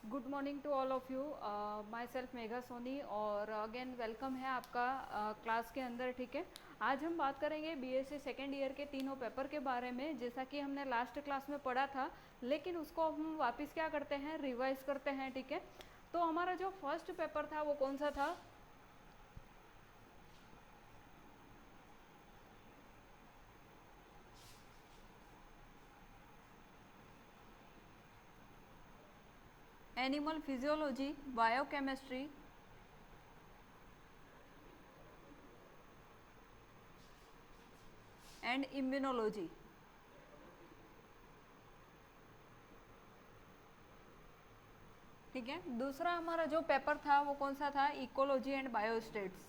Good morning to all of you. Myself Megha Soni और again welcome है आपका class के अंदर। ठीक है, आज हम बात करेंगे बीएससी सेकेंड ईयर के तीनों पेपर के बारे में, जैसा कि हमने लास्ट क्लास में पढ़ा था, लेकिन उसको हम वापस क्या करते हैं, रिवाइज करते हैं। ठीक है, तो हमारा जो फर्स्ट पेपर था वो कौन सा था? Animal physiology, biochemistry and immunology. ठीक है, दूसरा हमारा जो पेपर था वो कौन सा था? Ecology and biostats.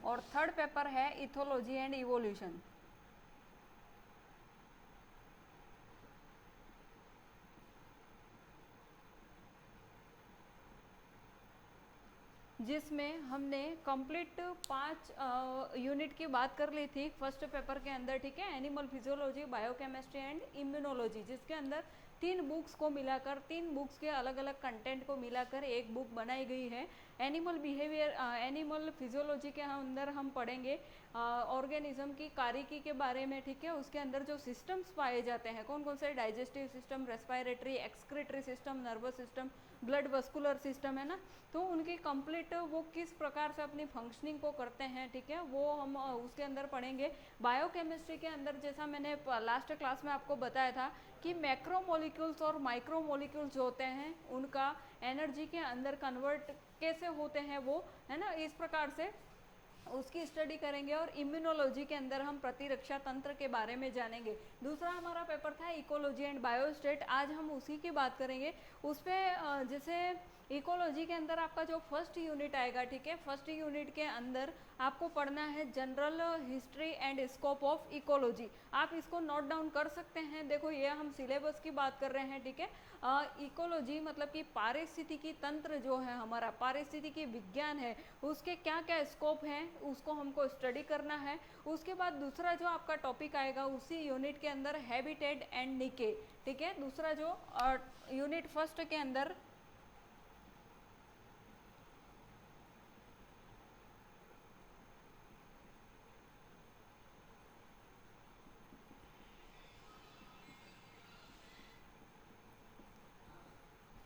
और थर्ड पेपर है इथोलॉजी एंड इवोल्यूशन। जिसमें हमने कंप्लीट 5 यूनिट की बात कर ली थी फर्स्ट पेपर के अंदर। ठीक है, animal physiology, biochemistry and immunology, जिसके अंदर 3 बुक्स को मिलाकर, 3 बुक्स के अलग अलग कंटेंट को मिलाकर एक बुक बनाई गई है। एनिमल बिहेवियर, एनिमल फिजियोलॉजी के अंदर हम पढ़ेंगे ऑर्गेनिज्म की कारिकी के बारे में। ठीक है, उसके अंदर जो सिस्टम्स पाए जाते हैं, कौन कौन से? Digestive system, respiratory, excretory system, nervous system, blood vascular system, है ना। तो उनकी कंप्लीट वो किस प्रकार से अपनी फंक्शनिंग को करते हैं, ठीक है, वो हम उसके अंदर पढ़ेंगे। बायोकेमिस्ट्री के अंदर, जैसा मैंने लास्ट क्लास में आपको बताया था कि मैक्रोमोलिक्यूल्स और माइक्रोमोलिक्यूल्स जो होते हैं उनका एनर्जी के अंदर कन्वर्ट कैसे होते हैं वो, है ना, इस प्रकार से उसकी स्टडी करेंगे। और इम्यूनोलॉजी के अंदर हम प्रतिरक्षा तंत्र के बारे में जानेंगे। दूसरा हमारा पेपर था इकोलॉजी एंड बायोस्टेट, आज हम उसी की बात करेंगे। उस पर जैसे इकोलॉजी के अंदर आपका जो फर्स्ट यूनिट आएगा, ठीक है, फर्स्ट यूनिट के अंदर आपको पढ़ना है general history and scope of ecology. आप इसको नोट डाउन कर सकते हैं। देखो, ये हम सिलेबस की बात कर रहे हैं। ठीक है, इकोलॉजी मतलब कि पारिस्थितिकी तंत्र जो है हमारा, पारिस्थितिकी विज्ञान है, उसके क्या क्या स्कोप हैं उसको हमको स्टडी करना है। उसके बाद दूसरा जो आपका टॉपिक आएगा उसी यूनिट के अंदर, हैबिटेट एंड निके। ठीक है, दूसरा जो यूनिट फर्स्ट के अंदर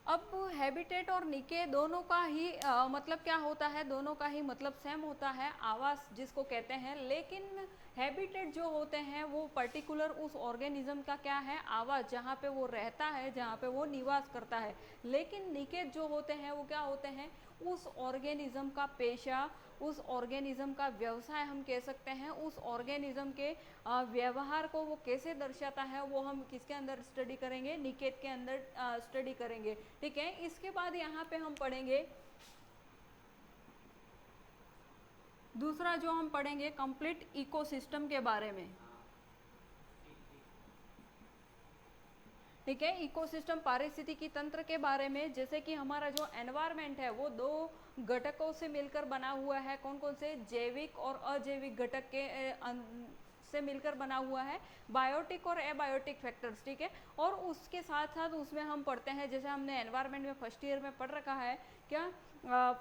अब हैबिटेट और निके दोनों का ही मतलब क्या होता है, दोनों का ही मतलब सेम होता है, आवास जिसको कहते हैं। लेकिन हैबिटेट जो होते हैं वो पर्टिकुलर उस ऑर्गेनिज्म का क्या है, आवास, जहाँ पे वो रहता है, जहाँ पे वो निवास करता है। लेकिन निकेत जो होते हैं वो क्या होते हैं, उस ऑर्गेनिज्म का पेशा, उस ऑर्गेनिज्म का व्यवसाय हम कह सकते हैं, उस ऑर्गेनिज्म के व्यवहार को वो कैसे दर्शाता है, वो हम किसके अंदर स्टडी करेंगे, निकेत के अंदर स्टडी करेंगे। ठीक है, इसके बाद यहाँ पे हम पढ़ेंगे दूसरा जो हम पढ़ेंगे कंप्लीट इकोसिस्टम के बारे में। ठीक है, इकोसिस्टम पारिस्थितिकी तंत्र के बारे में, जैसे कि हमारा जो एनवायरनमेंट है वो 2 घटकों से मिलकर बना हुआ है। कौन कौन से? जैविक और अजैविक घटक के से मिलकर बना हुआ है, बायोटिक और एबायोटिक फैक्टर्स। ठीक है, और उसके साथ साथ उसमें हम पढ़ते हैं, जैसे हमने एनवायरनमेंट में फर्स्ट ईयर में पढ़ रखा है क्या,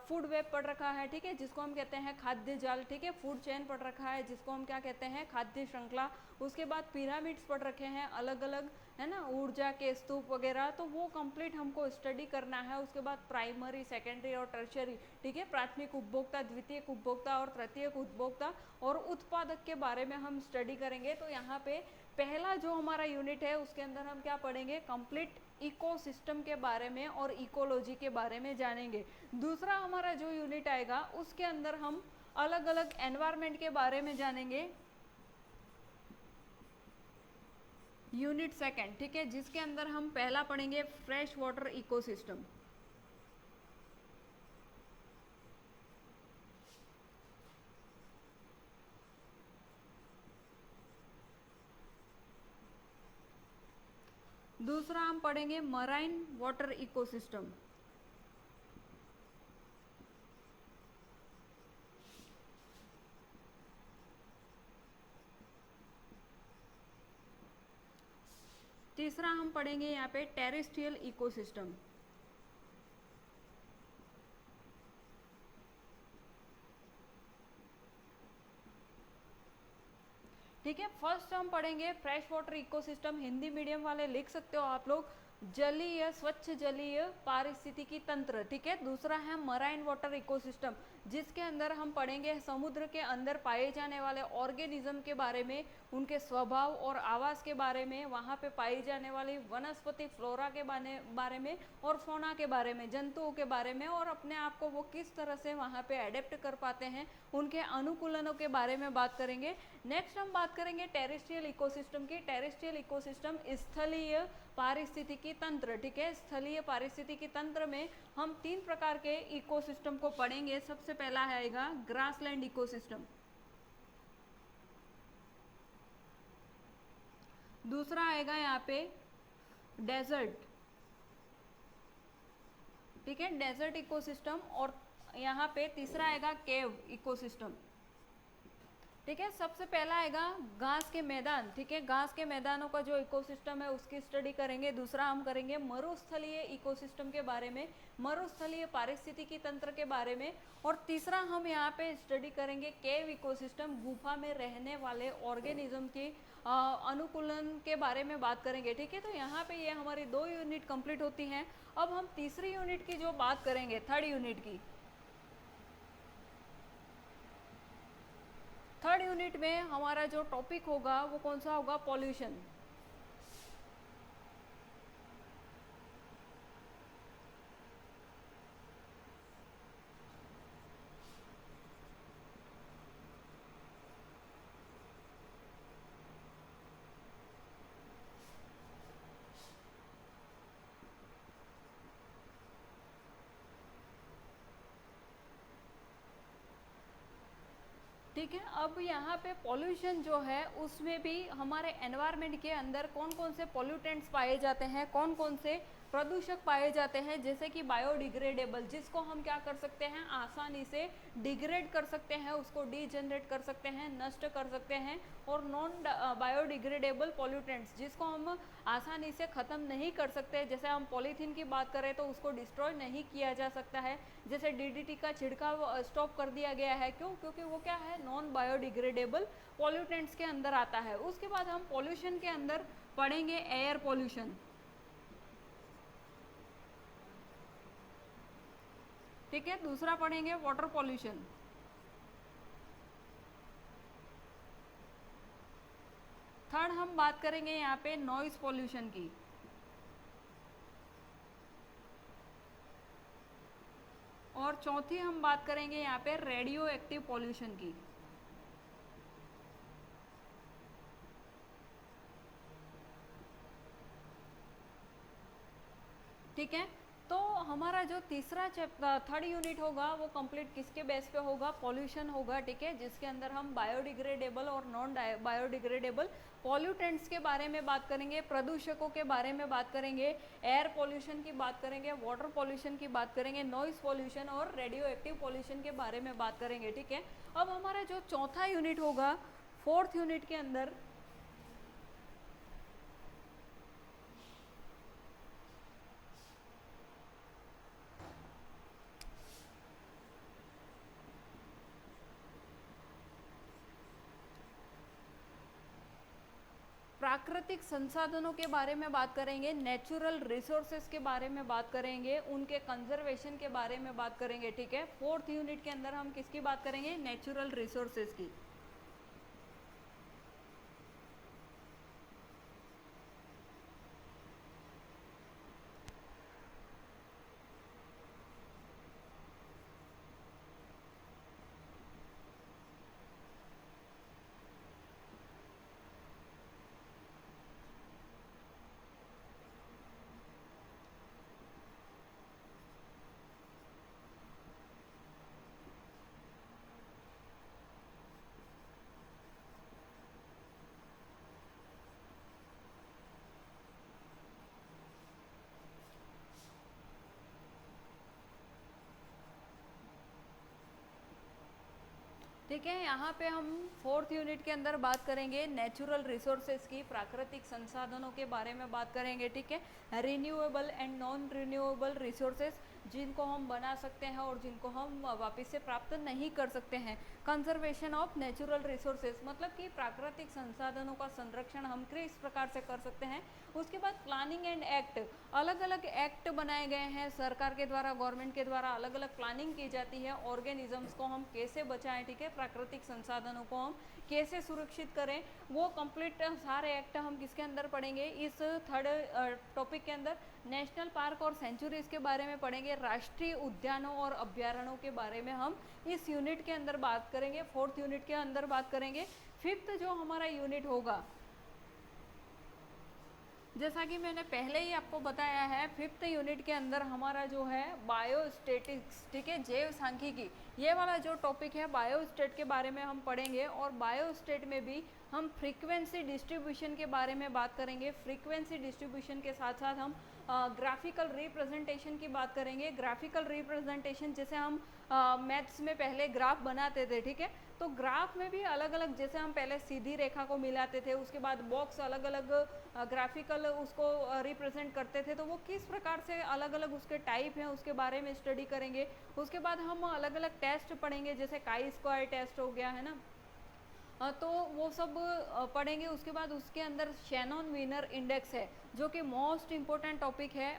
फूड वेब पढ़ रखा है। ठीक है, जिसको हम कहते हैं खाद्य जाल। ठीक है, फूड चेन पढ़ रखा है, जिसको हम क्या कहते हैं, खाद्य श्रृंखला। उसके बाद पिरामिड्स पढ़ रखे हैं अलग अलग, है ना, ऊर्जा के स्तूप वगैरह, तो वो कंप्लीट हमको स्टडी करना है। उसके बाद प्राइमरी, सेकेंडरी और टर्शियरी। ठीक है, प्राथमिक उपभोक्ता, द्वितीयक उपभोक्ता और तृतीयक उपभोक्ता और उत्पादक के बारे में हम स्टडी करेंगे। तो यहाँ पे पहला जो हमारा यूनिट है उसके अंदर हम क्या पढ़ेंगे, कंप्लीट इकोसिस्टम के बारे में और इकोलॉजी के बारे में जानेंगे। दूसरा हमारा जो यूनिट आएगा उसके अंदर हम अलग अलग एनवायरनमेंट के बारे में जानेंगे, यूनिट सेकेंड। ठीक है, जिसके अंदर हम पहला पढ़ेंगे फ्रेश वाटर इकोसिस्टम। दूसरा हम पढ़ेंगे मराइन वाटर इकोसिस्टम। तीसरा हम पढ़ेंगे यहाँ पे टेरेस्ट्रियल इकोसिस्टम। ठीक है, फर्स्ट हम पढ़ेंगे fresh water ecosystem. Hindi medium वाले लिख सकते हो आप लोग, जलीय स्वच्छ जलीय पारिस्थितिकी तंत्र। ठीक है, दूसरा है मराइन वाटर इकोसिस्टम, जिसके अंदर हम पढ़ेंगे समुद्र के अंदर पाए जाने वाले ऑर्गेनिज्म के बारे में, उनके स्वभाव और आवास के बारे में, वहाँ पे पाई जाने वाली वनस्पति फ्लोरा के बारे में और फौना के बारे में, जंतुओं के बारे में, और अपने आप को वो किस तरह से वहाँ पे एडेप्ट कर पाते हैं, उनके अनुकूलनों के बारे में बात करेंगे। नेक्स्ट हम बात करेंगे टेरेस्ट्रियल इकोसिस्टम की। टेरेस्ट्रियल इकोसिस्टम स्थलीय पारिस्थितिकी तंत्र। ठीक है, स्थलीय पारिस्थितिकी तंत्र में हम 3 प्रकार के इकोसिस्टम को पढ़ेंगे। सबसे पहला आएगा ग्रासलैंड इकोसिस्टम, दूसरा आएगा यहाँ पे डेजर्ट। ठीक है, डेजर्ट इकोसिस्टम, और यहाँ पे तीसरा आएगा केव इकोसिस्टम। ठीक है, सबसे पहला आएगा घास के मैदान। ठीक है, घास के मैदानों का जो इकोसिस्टम है उसकी स्टडी करेंगे। दूसरा हम करेंगे मरुस्थलीय इकोसिस्टम के बारे में, मरुस्थलीय पारिस्थितिकी तंत्र के बारे में, और तीसरा हम यहाँ पे स्टडी करेंगे केव इकोसिस्टम, गुफा में रहने वाले ऑर्गेनिज्म की अनुकूलन के बारे में बात करेंगे। ठीक है, तो यहाँ पे ये हमारी 2 यूनिट कंप्लीट होती हैं। अब हम तीसरी यूनिट की जो बात करेंगे, थर्ड यूनिट की। थर्ड यूनिट में हमारा जो टॉपिक होगा वो कौन सा होगा? पॉल्यूशन। ठीक है, अब यहाँ पे पॉल्यूशन जो है उसमें भी हमारे एनवायरनमेंट के अंदर कौन कौन से पॉल्यूटेंट्स पाए जाते हैं, कौन कौन से प्रदूषक पाए जाते हैं, जैसे कि बायोडिग्रेडेबल, जिसको हम क्या कर सकते हैं, आसानी से डिग्रेड कर सकते हैं, उसको डीजनरेट कर सकते हैं, नष्ट कर सकते हैं, और नॉन बायोडिग्रेडेबल पॉल्यूटेंट्स, जिसको हम आसानी से ख़त्म नहीं कर सकते। जैसे हम पॉलीथीन की बात करें तो उसको डिस्ट्रॉय नहीं किया जा सकता है, जैसे डीडीटी का छिड़काव स्टॉप कर दिया गया है। क्यों? क्योंकि वो क्या है, नॉन बायोडिग्रेडेबल पॉल्यूटेंट्स के अंदर आता है। उसके बाद हम पॉल्यूशन के अंदर पढ़ेंगे एयर पॉल्यूशन। ठीक है, दूसरा पढ़ेंगे वाटर पॉल्यूशन। थर्ड हम बात करेंगे यहाँ पे नॉइज पॉल्यूशन की। और चौथी हम बात करेंगे यहाँ पे रेडियो एक्टिव पॉल्यूशन की। ठीक है, तो हमारा जो तीसरा थर्ड यूनिट होगा वो कंप्लीट किसके बेस पे होगा? पॉल्यूशन होगा। ठीक है, जिसके अंदर हम बायोडिग्रेडेबल और नॉन बायोडिग्रेडेबल पॉल्यूटेंट्स के बारे में बात करेंगे, प्रदूषकों के बारे में बात करेंगे, एयर पॉल्यूशन की बात करेंगे, वाटर पॉल्यूशन की बात करेंगे, नॉइज पॉल्यूशन और रेडियो एक्टिव पॉल्यूशन के बारे में बात करेंगे। ठीक है, अब हमारा जो चौथा यूनिट होगा, फोर्थ यूनिट के अंदर प्राकृतिक संसाधनों के बारे में बात करेंगे, नेचुरल रिसोर्सेज के बारे में बात करेंगे, उनके कंजर्वेशन के बारे में बात करेंगे। ठीक है, फोर्थ यूनिट के अंदर हम किसकी बात करेंगे? नेचुरल रिसोर्सेज की। ठीक है, यहाँ पे हम 4th यूनिट के अंदर बात करेंगे नेचुरल रिसोर्सेज की, प्राकृतिक संसाधनों के बारे में बात करेंगे। ठीक है, renewable and non renewable resources, जिनको हम बना सकते हैं और जिनको हम वापस से प्राप्त नहीं कर सकते हैं। कंजर्वेशन ऑफ नेचुरल रिसोर्सेज, मतलब कि प्राकृतिक संसाधनों का संरक्षण हम किस प्रकार से कर सकते हैं। उसके बाद प्लानिंग एंड एक्ट, अलग अलग एक्ट बनाए गए हैं सरकार के द्वारा, गवर्नमेंट के द्वारा अलग अलग प्लानिंग की जाती है। ऑर्गेनिजम्स को हम कैसे बचाएं, ठीक है, प्राकृतिक संसाधनों को हम कैसे सुरक्षित करें, वो कंप्लीट सारे एक्ट हम किसके अंदर पढ़ेंगे, इस 3rd टॉपिक के अंदर। नेशनल पार्क और सेंचुरीज के बारे में पढ़ेंगे, राष्ट्रीय उद्यानों और अभ्यारण्यों के बारे में हम इस यूनिट के अंदर बात करेंगे, 4th यूनिट के अंदर बात करेंगे। 5th जो हमारा यूनिट होगा, जैसा कि मैंने पहले ही आपको बताया है, 5th यूनिट के अंदर हमारा जो है बायोस्टेटिक्स, ठीक है, जैव सांख्यिकी, ये वाला जो टॉपिक है बायोस्टेट के बारे में हम पढ़ेंगे। और बायोस्टेट में भी हम फ्रीक्वेंसी डिस्ट्रीब्यूशन के बारे में बात करेंगे। फ्रीक्वेंसी डिस्ट्रीब्यूशन के साथ साथ हम ग्राफिकल रिप्रेजेंटेशन की बात करेंगे। ग्राफिकल रिप्रेजेंटेशन, जैसे हम मैथ्स में पहले ग्राफ बनाते थे, ठीक है, तो ग्राफ में भी अलग अलग, जैसे हम पहले सीधी रेखा को मिलाते थे, उसके बाद बॉक्स अलग अलग ग्राफिकल उसको रिप्रेजेंट करते थे, तो वो किस प्रकार से अलग अलग उसके टाइप हैं उसके बारे में स्टडी करेंगे। उसके बाद हम अलग अलग टेस्ट पढ़ेंगे, जैसे काई स्क्वायर टेस्ट हो गया है ना, तो वो सब पढ़ेंगे। उसके बाद उसके अंदर शैनॉन विनर इंडेक्स है, जो कि मोस्ट इम्पोर्टेंट टॉपिक है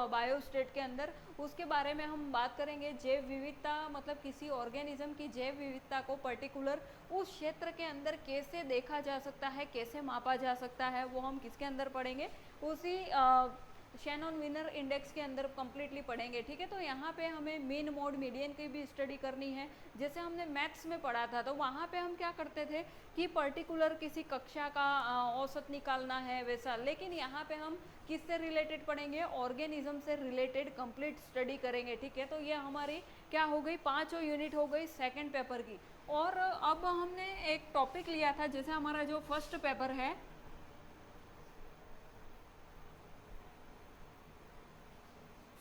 बायोस्टेट के अंदर, उसके बारे में हम बात करेंगे। जैव विविधता, मतलब किसी ऑर्गेनिज्म की जैव विविधता को पर्टिकुलर उस क्षेत्र के अंदर कैसे देखा जा सकता है, कैसे मापा जा सकता है, वो हम किसके अंदर पढ़ेंगे, उसी शैनॉन विनर इंडेक्स के अंदर कम्प्लीटली पढ़ेंगे। ठीक है, तो यहाँ पे हमें मीन मोड मीडियन की भी स्टडी करनी है। जैसे हमने मैथ्स में पढ़ा था, तो वहाँ पे हम क्या करते थे कि पर्टिकुलर किसी कक्षा का औसत निकालना है वैसा, लेकिन यहाँ पे हम किससे रिलेटेड पढ़ेंगे, ऑर्गेनिज्म से रिलेटेड कंप्लीट स्टडी करेंगे। ठीक है, तो ये हमारी क्या हो गई, 5 यूनिट हो गई 2nd पेपर की। और अब हमने एक टॉपिक लिया था, जैसे हमारा जो 1st पेपर है,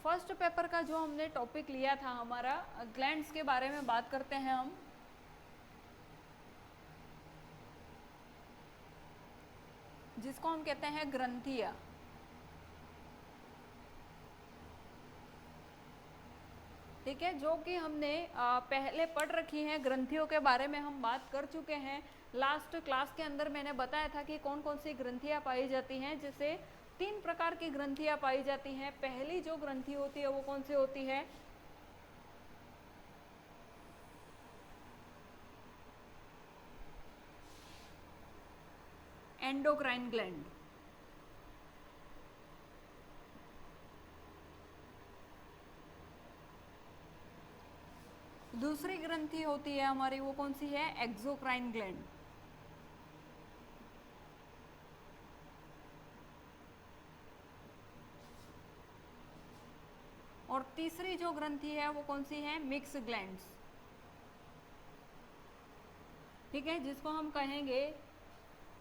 फर्स्ट पेपर का जो हमने टॉपिक लिया था हमारा, ग्लैंड्स के बारे में बात करते हैं हम। जिसको हम कहते हैं ग्रंथियां। ठीक है, जो कि हमने पहले पढ़ रखी हैं, ग्रंथियों के बारे में हम बात कर चुके हैं। लास्ट क्लास के अंदर मैंने बताया था कि कौन कौन सी ग्रंथियां पाई जाती हैं, जैसे 3 प्रकार की ग्रंथियां पाई जाती हैं। पहली जो ग्रंथि होती है वो कौन सी होती है, एंडोक्राइन ग्लैंड। दूसरी ग्रंथि होती है हमारी, वो कौन सी है, एक्सोक्राइन ग्लैंड। और तीसरी जो ग्रंथि है वो कौन सी है, मिक्स ग्लैंड्स। ठीक है, जिसको हम कहेंगे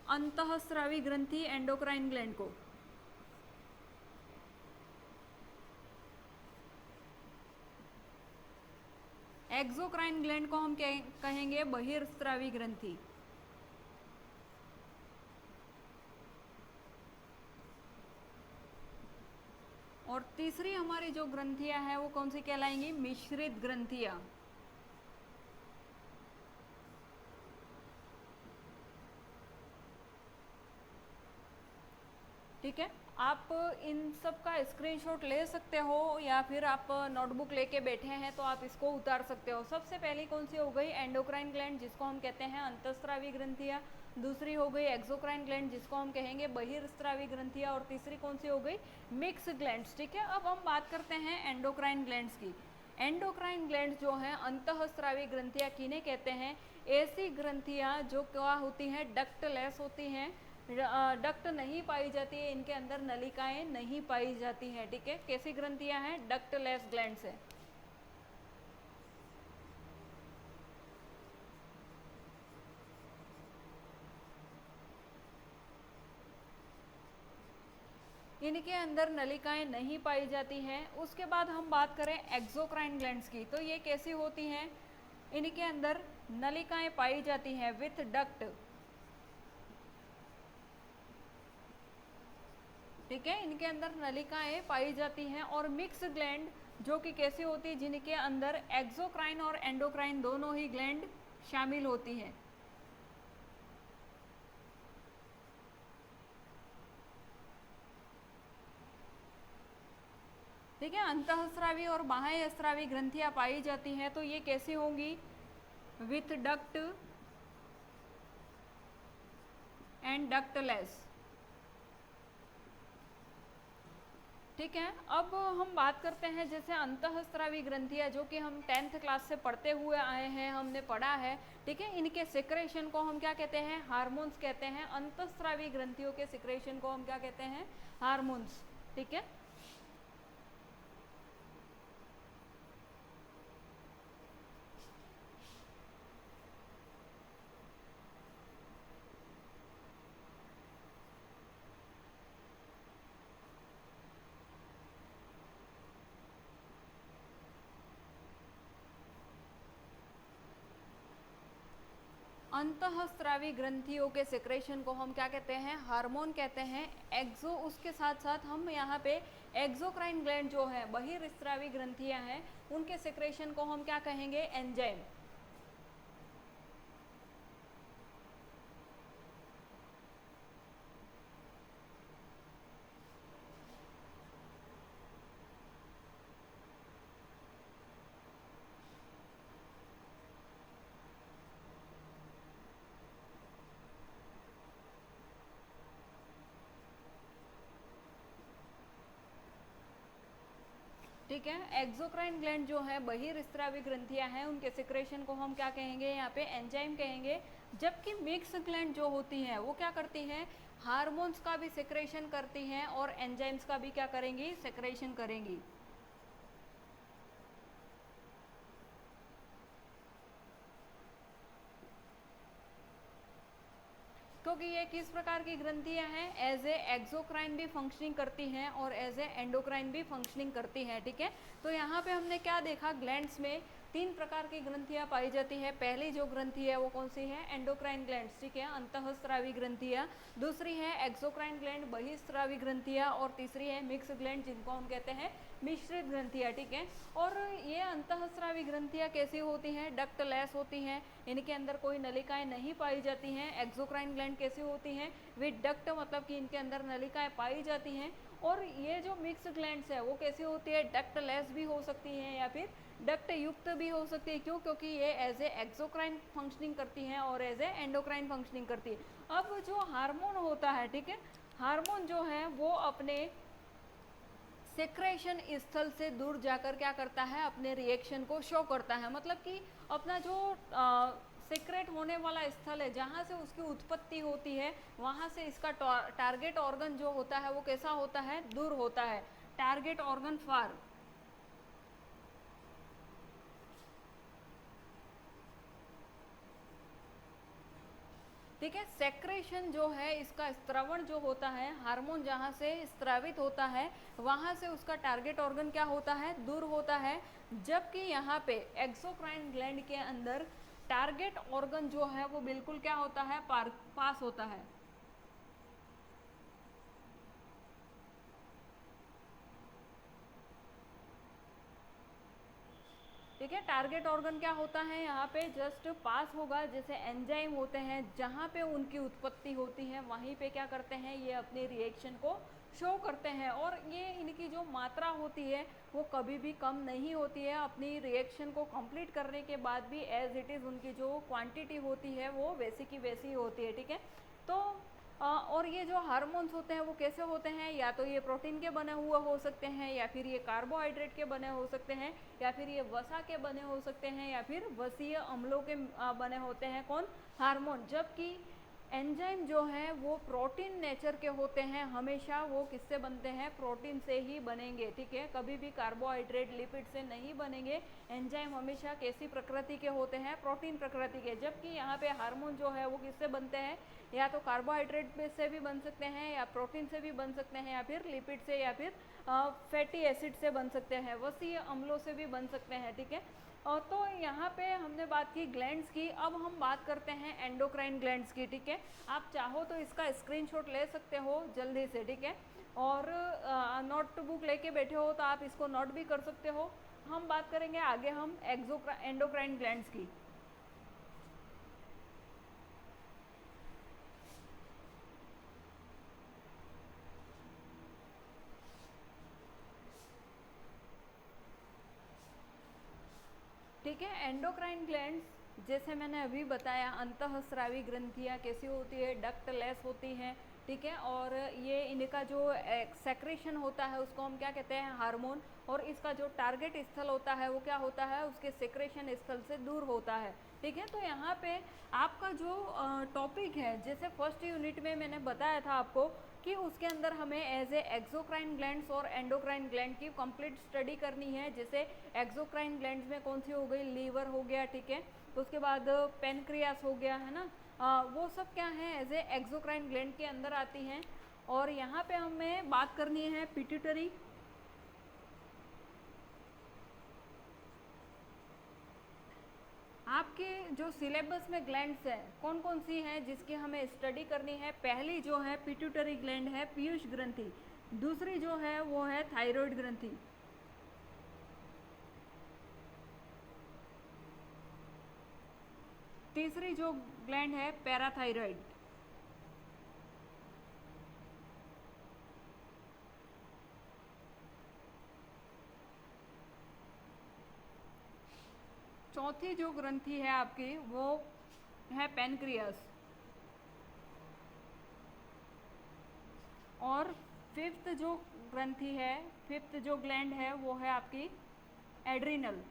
अंतःस्रावी ग्रंथि एंडोक्राइन ग्लैंड को। एक्सोक्राइन ग्लैंड को हम कहेंगे बहिर्स्रावी ग्रंथि। और तीसरी हमारी जो ग्रंथियां हैं वो कौन सी कहलाएंगी, मिश्रित ग्रंथियां। ठीक है, आप इन सब का स्क्रीनशॉट ले सकते हो, या फिर आप नोटबुक लेके बैठे हैं तो आप इसको उतार सकते हो। सबसे पहली कौन सी हो गई, एंडोक्राइन ग्लैंड, जिसको हम कहते हैं अंतःस्रावी ग्रंथियां। दूसरी हो गई एक्सोक्राइन ग्लैंड, जिसको हम कहेंगे बहिर्स्रावी ग्रंथियां। और तीसरी कौन सी हो गई, मिक्स ग्लैंड्स। ठीक है, अब हम बात करते हैं एंडोक्राइन ग्लैंड्स की। एंडोक्राइन ग्लैंड जो है अंतःस्रावी ग्रंथियां किन्हें कहते हैं, ऐसी ग्रंथियां जो क्या होती हैं, डक्टलेस होती हैं, डक्ट नहीं पाई जाती है, इनके अंदर नलिकाएं नहीं पाई जाती हैं। ठीक है, कैसी ग्रंथियां हैं, डक्टलेस ग्लैंड्स है। इनके अंदर नलिकाएं नहीं पाई जाती हैं। उसके बाद हम बात करें एक्सोक्राइन ग्लैंड्स की, तो ये कैसी होती हैं, इनके अंदर नलिकाएं पाई जाती हैं विथ डक्ट, ठीक है, इनके अंदर नलिकाएं पाई जाती हैं। और मिक्स ग्लैंड जो कि कैसी होती है, जिनके अंदर एक्सोक्राइन और एंडोक्राइन दोनों ही ग्लैंड शामिल होती हैं। ठीक है, अंतःस्रावी और बाह्यस्रावी ग्रंथियां पाई जाती हैं, तो ये कैसी होंगी, विथ डक्ट एंड डक्टलेस। ठीक है, अब हम बात करते हैं जैसे अंतःस्रावी ग्रंथियां, जो कि हम 10th क्लास से पढ़ते हुए आए हैं, हमने पढ़ा है। ठीक है, इनके सिक्रेशन को हम क्या कहते हैं, हार्मोन्स कहते हैं। अंतःस्रावी ग्रंथियों के सिक्रेशन को हम क्या कहते हैं, हार्मोन्स। ठीक है, अंतःस्रावी ग्रंथियों के सिक्रेशन को हम क्या कहते हैं, हार्मोन कहते हैं। एक्सो, उसके साथ साथ हम यहाँ पे एक्सोक्राइन ग्लैंड जो है, बहिर्स्रावी ग्रंथियां हैं, उनके सिक्रेशन को हम क्या कहेंगे, एंजाइम। ठीक है, एक्सोक्राइन ग्लैंड जो है, बहिर्स्रावी ग्रंथियां हैं, उनके सिक्रेशन को हम क्या कहेंगे, यहाँ पे एंजाइम कहेंगे। जबकि मिक्स ग्लैंड जो होती हैं, वो क्या करती हैं, हार्मोन्स का भी सिक्रेशन करती हैं और एंजाइम्स का भी क्या करेंगी, सिक्रेशन करेंगी। क्योंकि ये किस प्रकार की ग्रंथियां हैं, एज ए एक्सोक्राइन भी फंक्शनिंग करती हैं और एज ए एंडोक्राइन भी फंक्शनिंग करती हैं। ठीक है, तो यहाँ पे हमने क्या देखा, ग्लैंड्स में 3 प्रकार की ग्रंथियां पाई जाती है। पहली जो ग्रंथि है वो कौन सी है, एंडोक्राइन ग्लैंड्स। ठीक है, अंतःस्रावी ग्रंथियां। दूसरी है एक्सोक्राइन ग्लैंड, बहिस्रावी ग्रंथियां। और तीसरी है मिक्स ग्लैंड, जिनको हम कहते हैं मिश्रित ग्रंथियां। ठीक है, और ये अंतःस्रावी ग्रंथियां कैसी होती हैं, डक्टलेस होती हैं, इनके अंदर कोई नलिकाएं नहीं पाई जाती हैं। एक्सोक्राइन ग्लैंड कैसी होती हैं, विद डक्ट, मतलब कि इनके अंदर नलिकाएं पाई जाती हैं। और ये जो मिक्स ग्लैंड्स है वो कैसी होती है, डक्टलेस भी हो सकती हैं या फिर डक्ट युक्त भी हो सकती है। क्यों, क्योंकि ये एज ए एक्सोक्राइन फंक्शनिंग करती हैं और एज ए एंडोक्राइन फंक्शनिंग करती है। अब जो हार्मोन होता है, ठीक है, हार्मोन जो है वो अपने सेक्रेशन स्थल से दूर जाकर क्या करता है, अपने रिएक्शन को शो करता है। मतलब कि अपना जो सेक्रेट होने वाला स्थल है, जहाँ से उसकी उत्पत्ति होती है, वहाँ से इसका टारगेट ऑर्गन जो होता है वो कैसा होता है, दूर होता है। टारगेट ऑर्गन फार। ठीक है, सेक्रेशन जो है, इसका स्त्रवण जो होता है, हार्मोन जहाँ से स्त्रावित होता है, वहाँ से उसका टारगेट ऑर्गन क्या होता है, दूर होता है। जबकि यहाँ पे एक्सोक्राइन ग्लैंड के अंदर टारगेट ऑर्गन जो है वो बिल्कुल क्या होता है, पास होता है। ठीक है, टारगेट ऑर्गन क्या होता है, यहाँ पे जस्ट पास होगा। जैसे एंजाइम होते हैं, जहाँ पे उनकी उत्पत्ति होती है वहीं पे क्या करते हैं, ये अपने रिएक्शन को शो करते हैं। और ये इनकी जो मात्रा होती है वो कभी भी कम नहीं होती है। अपनी रिएक्शन को कंप्लीट करने के बाद भी एज इट इज़ उनकी जो क्वांटिटी होती है वो वैसी की वैसी होती है। ठीक है, तो और ये जो हार्मोन्स होते हैं वो कैसे होते हैं, या तो ये प्रोटीन के बने हुए हो सकते हैं, या फिर ये कार्बोहाइड्रेट के बने हो सकते हैं, या फिर ये वसा के बने हो सकते हैं, या फिर वसीय अम्लों के बने होते हैं, कौन, हार्मोन। जबकि एंजाइम जो है वो प्रोटीन नेचर के होते हैं, हमेशा वो किससे बनते हैं, प्रोटीन से ही बनेंगे। ठीक है, कभी भी कार्बोहाइड्रेट लिपिड से नहीं बनेंगे। एंजाइम हमेशा कैसी प्रकृति के होते हैं, प्रोटीन प्रकृति के। जबकि यहाँ पे हार्मोन जो है वो किससे बनते हैं, या तो कार्बोहाइड्रेट से भी बन सकते हैं, या प्रोटीन से भी बन सकते हैं, या फिर लिपिड से, या फिर फैटी एसिड से बन सकते हैं, वसीय अम्लों से भी बन सकते हैं। ठीक है, और तो यहाँ पे हमने बात की ग्लैंड्स की, अब हम बात करते हैं एंडोक्राइन ग्लैंड्स की, ठीक है। आप चाहो तो इसका स्क्रीनशॉट ले सकते हो जल्दी से, ठीक है। और नोटबुक लेके बैठे हो तो आप इसको नोट भी कर सकते हो। हम बात करेंगे आगे हम एंडोक्राइन ग्लैंड्स की। ठीक है, एंडोक्राइन ग्लैंड्स जैसे मैंने अभी बताया, अंतःस्रावी ग्रंथियाँ कैसी होती है, डक्टलेस होती हैं, ठीक है। और ये इनका जो सेक्रेशन होता है उसको हम क्या कहते हैं, हार्मोन। और इसका जो टारगेट स्थल होता है वो क्या होता है, उसके सेक्रेशन स्थल से दूर होता है, ठीक है। तो यहाँ पे आपका जो टॉपिक है, जैसे फर्स्ट यूनिट में मैंने बताया था आपको कि उसके अंदर हमें एज ए एक्सोक्राइन ग्लैंड्स और एंडोक्राइन ग्लैंड की कंप्लीट स्टडी करनी है। जैसे एक्सोक्राइन ग्लैंड्स में कौन सी हो गई, लीवर हो गया, ठीक है। तो उसके बाद पेनक्रियास हो गया, है ना। वो सब क्या है, एज ए एक्सोक्राइन ग्लैंड के अंदर आती हैं। और यहाँ पे हमें बात करनी है पिट्यूटरी। आपके जो सिलेबस में ग्लैंड्स हैं कौन कौन सी हैं जिसकी हमें स्टडी करनी है, पहली जो है पिट्यूटरी ग्लैंड है, पीयूष ग्रंथि। दूसरी जो है वो है थायराइड ग्रंथि। तीसरी जो ग्लैंड है पैराथायराइड। चौथी जो ग्रंथि है आपकी वो है पेनक्रियास। और फिफ्थ जो ग्रंथि है, फिफ्थ जो ग्लैंड है वो है आपकी एड्रिनल।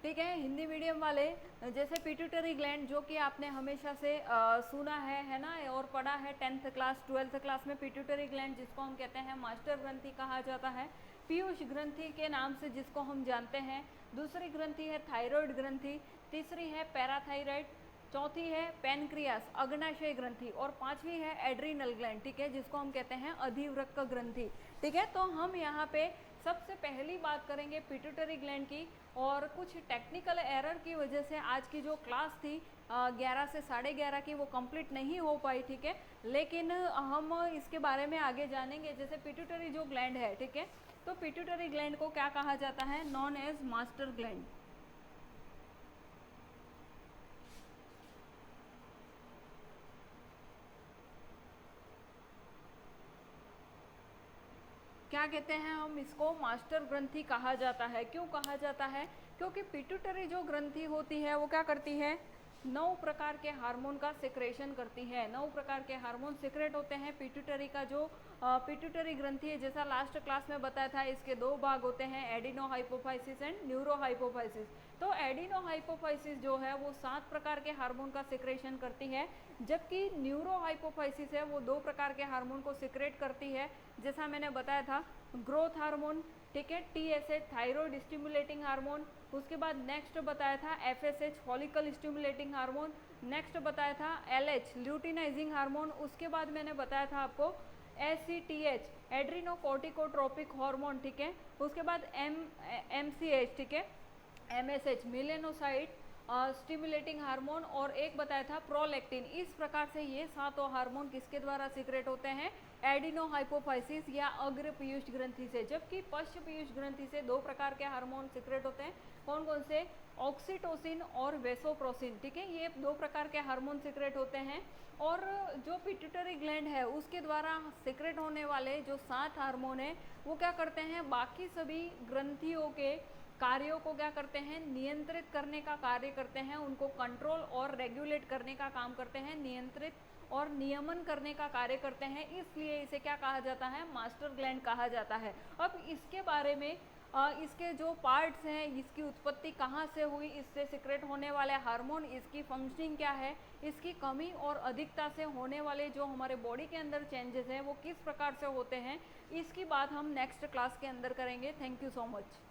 ठीक है, हिंदी मीडियम वाले जैसे पिट्यूटरी ग्लैंड जो कि आपने हमेशा से सुना है ना, और पढ़ा है 10th क्लास 12th क्लास में। पिट्यूटरी ग्लैंड जिसको हम कहते हैं मास्टर ग्रंथि कहा जाता है, पीयूष ग्रंथि के नाम से जिसको हम जानते हैं। दूसरी ग्रंथि है थायराइड ग्रंथि, तीसरी है पैराथायराइड, चौथी है पेनक्रियास अग्नाशय ग्रंथि, और पांचवी है एड्रिनल ग्लैंड, ठीक है, जिसको हम कहते हैं अधिवृक्क ग्रंथि, ठीक है। तो हम यहाँ पे सबसे पहली बात करेंगे पिट्यूटरी ग्लैंड की। और कुछ टेक्निकल एरर की वजह से आज की जो क्लास थी 11 से 11:30 की वो कंप्लीट नहीं हो पाई, ठीक है। लेकिन हम इसके बारे में आगे जानेंगे। जैसे पिट्यूटरी जो ग्लैंड है, ठीक है, तो पिट्यूटरी ग्लैंड को क्या कहा जाता है, नॉन एज मास्टर ग्लैंड। क्या कहते हैं हम इसको, मास्टर ग्रंथि कहा जाता है। क्यों कहा जाता है, क्योंकि पिट्यूटरी जो ग्रंथि होती है वो क्या करती है, 9 प्रकार के हार्मोन का सिक्रेशन करती है। 9 प्रकार के हार्मोन सिक्रेट होते हैं पिट्यूटरी का जो पिट्यूटरी ग्रंथि है। जैसा लास्ट क्लास में बताया था, इसके 2 भाग होते हैं, adeno hypophysis and neuro hypophysis. तो एडिनो हाइपोफाइसिस जो है वो 7 प्रकार के हार्मोन का सिक्रेशन करती है, जबकि न्यूरो हाइपोफाइसिस है वो 2 प्रकार के हार्मोन को सिक्रेट करती है। जैसा मैंने बताया था, ग्रोथ हार्मोन, ठीक है, TSH थायराइड स्टिमुलेटिंग हार्मोन। उसके बाद नेक्स्ट बताया था FSH follicle stimulating hormone. Next बताया था LH ल्यूटिनाइजिंग हार्मोन। उसके बाद मैंने बताया था आपको ACTH एड्रीनोकोर्टिकोट्रोपिक हार्मोन, ठीक है। उसके बाद MCH, ठीक है, MSH मिलेनोसाइट स्टिमुलेटिंग हार्मोन, और एक बताया था प्रोलैक्टिन। इस प्रकार से ये 7 हार्मोन किसके द्वारा सीक्रेट होते हैं, एडिनो हाइपोफाइसिस या अग्र पीयूष ग्रंथि से। जबकि पश्च पीयूष ग्रंथि से 2 प्रकार के हार्मोन सीक्रेट होते हैं। कौन कौन से, ऑक्सीटोसिन और वेसोप्रोसिन, ठीक है, ये 2 प्रकार के हार्मोन सीक्रेट होते हैं। और जो पिट्यूटरी ग्लैंड है उसके द्वारा सीक्रेट होने वाले जो 7 हार्मोन है वो क्या करते हैं, बाकी सभी ग्रंथियों के कार्यों को क्या करते हैं, नियंत्रित करने का कार्य करते हैं, उनको कंट्रोल और रेगुलेट करने का काम करते हैं, नियंत्रित और नियमन करने का कार्य करते हैं। इसलिए इसे क्या कहा जाता है, मास्टर ग्लैंड कहा जाता है। अब इसके बारे में इसके जो पार्ट्स हैं, इसकी उत्पत्ति कहाँ से हुई, इससे सिक्रेट होने वाले हार्मोन, इसकी फंक्शनिंग क्या है, इसकी कमी और अधिकता से होने वाले जो हमारे बॉडी के अंदर चेंजेस हैं वो किस प्रकार से होते हैं, इसकी बात हम नेक्स्ट क्लास के अंदर करेंगे। Thank you so much.